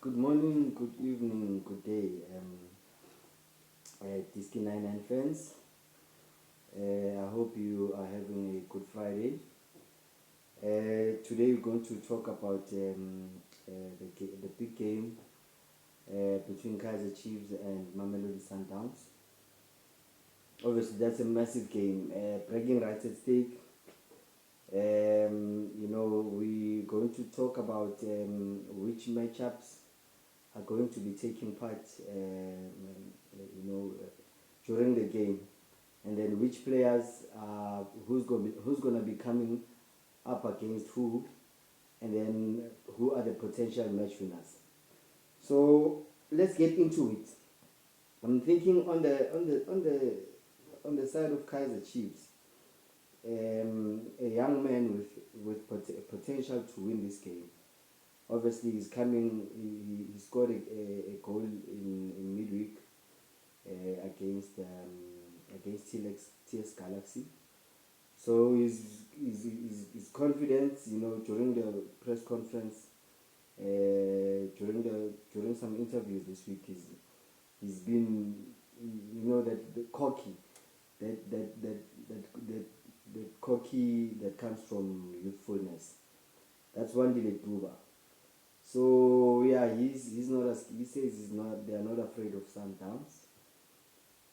Good morning, good evening, good day, Disky 99 fans. I hope you are having a good Friday. Today we're going to talk about the big game between Kaiser Chiefs and Mamelodi Sundowns. Obviously, that's a massive game. Bragging rights at stake. We're going to talk about which matchups are going to be taking part, during the game, and then which players who's gonna be coming up against who, and then who are the potential match winners. So let's get into it. I'm thinking on the side of Kaiser Chiefs, a young man with potential to win this game. Obviously, he's coming. He scored a goal in midweek against TS Galaxy. So his confidence, during the press conference, during some interviews this week, he's been, that the cocky, that cocky that comes from youthfulness. That's one Duba. So yeah, he's not as he says he's not. They are not afraid of Sundowns.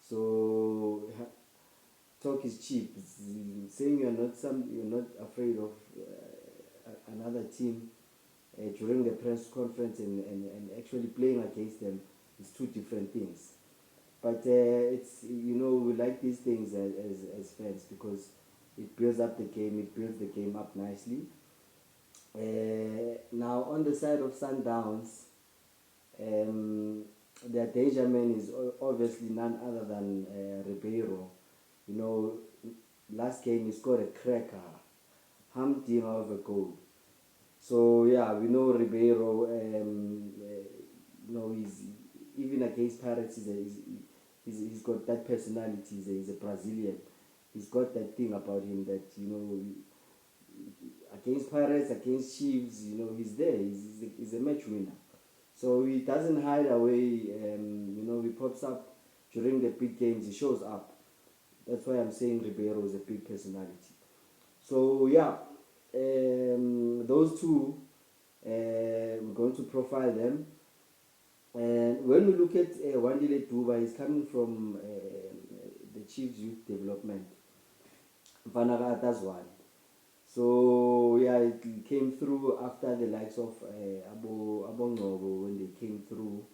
So talk is cheap. Saying you're not afraid of another team during the press conference and actually playing against them is two different things. But it's we like these things as fans because it builds up the game. It builds the game up nicely. Now on the side of Sundowns, their danger man is obviously none other than Ribeiro. You know, last game he scored a cracker, humdinger of a goal. So yeah, we know Ribeiro. He's even against Pirates. He's got that personality. He's a Brazilian. He's got that thing about him that against Pirates, against Chiefs, he's there. He's a match winner. So he doesn't hide away. He pops up during the big games. He shows up. That's why I'm saying Ribeiro is a big personality. So yeah, those two, we're going to profile them. And when we look at Wandile Duba, he's coming from the Chiefs Youth Development. Vanara Tazwan. So yeah, it came through after the likes of Abongobo when they came through,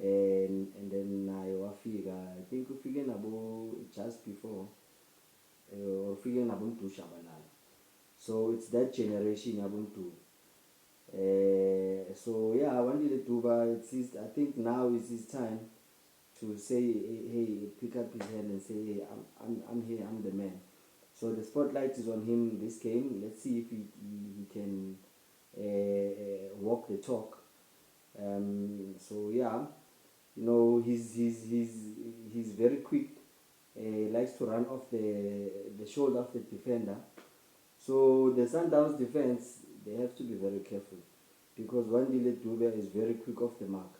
and then Wafika. I think Ufike Nabo just before, or Ufike Nabuntu Shabalala. So it's that generation Nabuntu. So yeah, I wanted to do, but I think now is his time to say, hey, pick up his hand and say, hey, I'm here, I'm the man. So the spotlight is on him this game. Let's see if he can walk the talk. So yeah, he's very quick. Likes to run off the shoulder of the defender. So the Sundowns defense, they have to be very careful because Wandile Dube is very quick off the mark.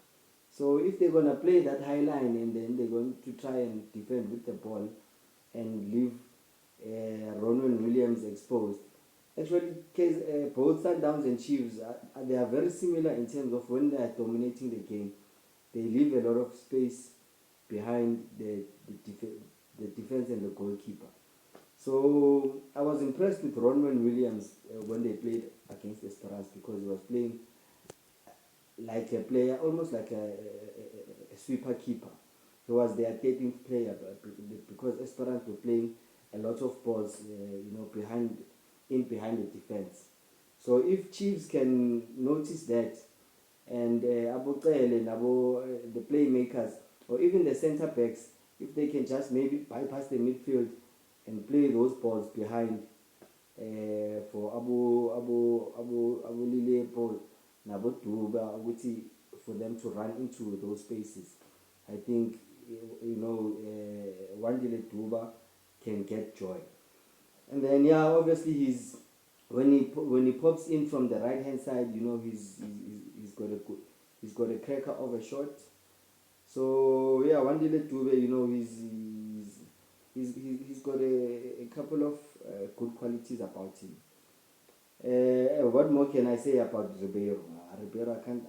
So if they're gonna play that high line and then they're going to try and defend with the ball and leave Ronwen Williams exposed. Actually, both Sundowns and Chiefs, they are very similar in terms of when they are dominating the game. They leave a lot of space behind the defense and the goalkeeper. So I was impressed with Ronwen Williams when they played against Esperance because he was playing like a player, almost like a sweeper keeper. He was their 13th player because Esperance were playing a lot of balls, behind the defense. So if Chiefs can notice that, and the playmakers, or even the centre backs, if they can just maybe bypass the midfield and play those balls behind for Abu Lile Paul Nabo Duba, for them to run into those spaces. I think Wandile Duba can get joy. And then yeah, obviously when he pops in from the right hand side, he's got He's got a cracker of a shot. So yeah, Wandile Dube, he's got a couple of good qualities about him. What more can I say about Ribeiro? Ribeiro, I can't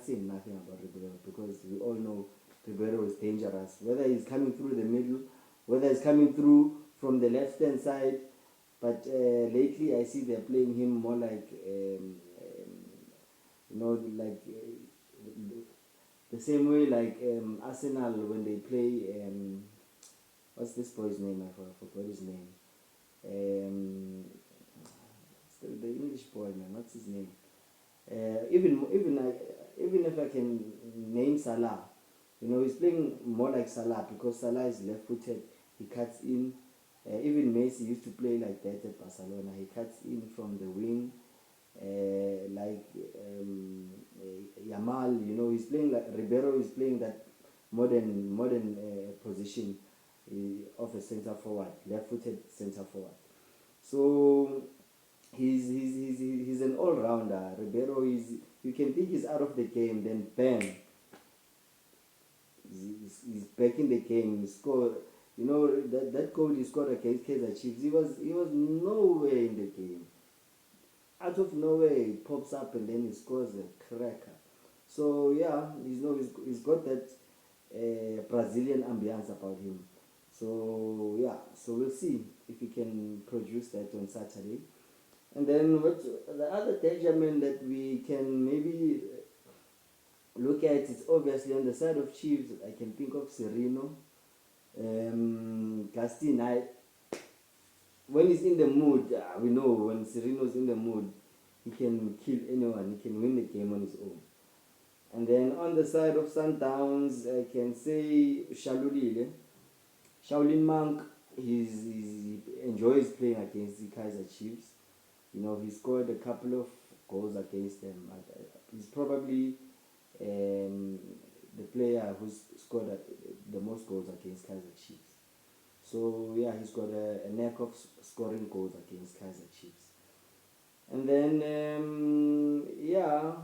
say nothing about Ribeiro, because we all know Ribeiro is dangerous. Whether he's coming through the middle, whether he's coming through from the left hand side, but lately I see they're playing him more like like the same way like Arsenal when they play what's this boy's name? I forgot his name. The English boy, man. What's his name? Even if I can name Salah, he's playing more like Salah, because Salah is left-footed. He cuts in. Even Messi used to play like that at Barcelona. He cuts in from the wing, like Yamal. He's playing like Ribeiro is playing that modern position of a centre forward, left-footed centre forward. So he's an all-rounder. Ribeiro is, you can think he's out of the game, then bang, he's back in the game. He scored. That goal he scored against Kaizer Chiefs. He was nowhere in the game. Out of nowhere, he pops up and then he scores a cracker. So yeah, he's got that Brazilian ambience about him. So yeah, so we'll see if he can produce that on Saturday. And then what the other danger man that we can maybe look at is obviously on the side of Chiefs. I can think of Serino, Gastin. When he's in the mood, we know when Serino's in the mood, he can kill anyone. He can win the game on his own. And then on the side of Sundowns, I can say Shalulile. Shaolin Monk, he enjoys playing against the Kaizer Chiefs. He scored a couple of goals against them. He's probably the player who's scored the most goals against Kaizer Chiefs. So yeah, he's got a knack of scoring goals against Kaizer Chiefs. And then yeah,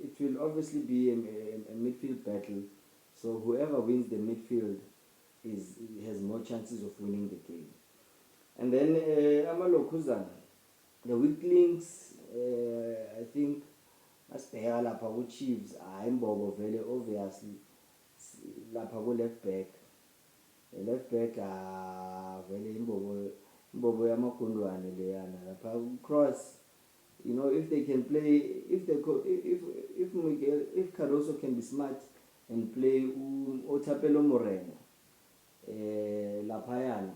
it will obviously be a midfield battle. So whoever wins the midfield has more chances of winning the game. And then Amalokuzana, the weak links, I think masibheka lapha ku-Chiefs, imbobo vele obviously lapha ku-left back. Left back vele imbobo yamagundwane leyana lapha cross. If they can play, if Caruso can be smart and play Otapelo Moreno laphayana,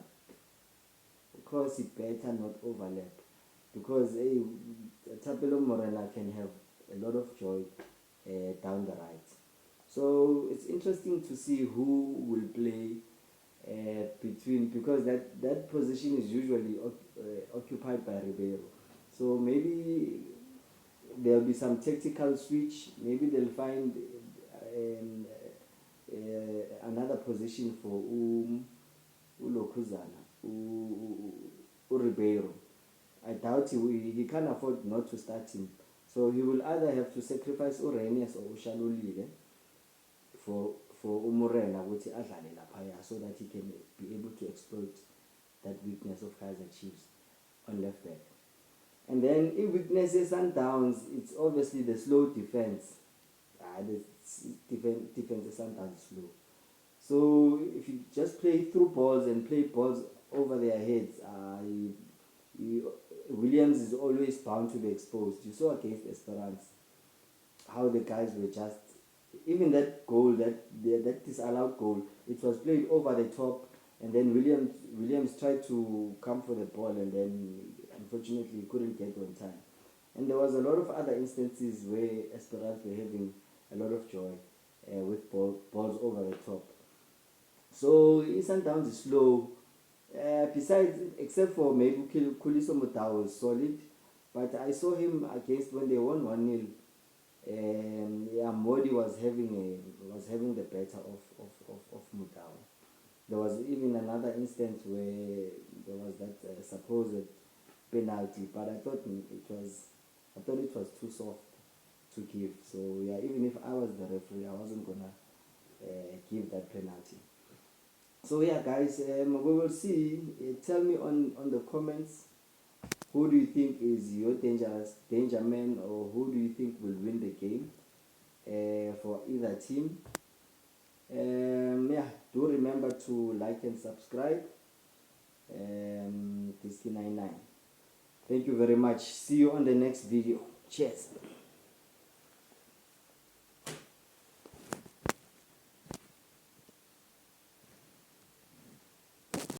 cross it better not overlap, because Tapelo Morena can have a lot of joy down the right. So it's interesting to see who will play between, because that position is usually occupied by Ribeiro. So maybe there'll be some tactical switch. Maybe they'll find another position for Ulokuzana, Ribeiro. I doubt he can't afford not to start him. So he will either have to sacrifice Urenes or Ushalulile for Umurena, which adlale laphaya, so that he can be able to exploit that weakness of Kaizer Chiefs on left back. And then in weaknesses and downs, it's obviously the slow defense. The defense is sometimes slow. So if you just play through balls and play balls over their heads, Williams is always bound to be exposed. You saw against Esperance how the guys were just, even that goal, that disallowed goal, it was played over the top, and then Williams tried to come for the ball, and then unfortunately he couldn't get on time. And there was a lot of other instances where Esperance were having a lot of joy with balls over the top. So Sundowns is slow. Besides, except for maybe Kuliso Mutau was solid, but I saw him against when they won 1-0. Modi was having the better of Mutau. There was even another instance where there was that supposed penalty, but I thought it was too soft to give. So yeah, even if I was the referee, I wasn't gonna give that penalty. So yeah, guys, we will see. Tell me on the comments, who do you think is your danger man, or who do you think will win the game for either team. Yeah, do remember to like and subscribe. Disky99. Thank you very much. See you on the next video. Cheers.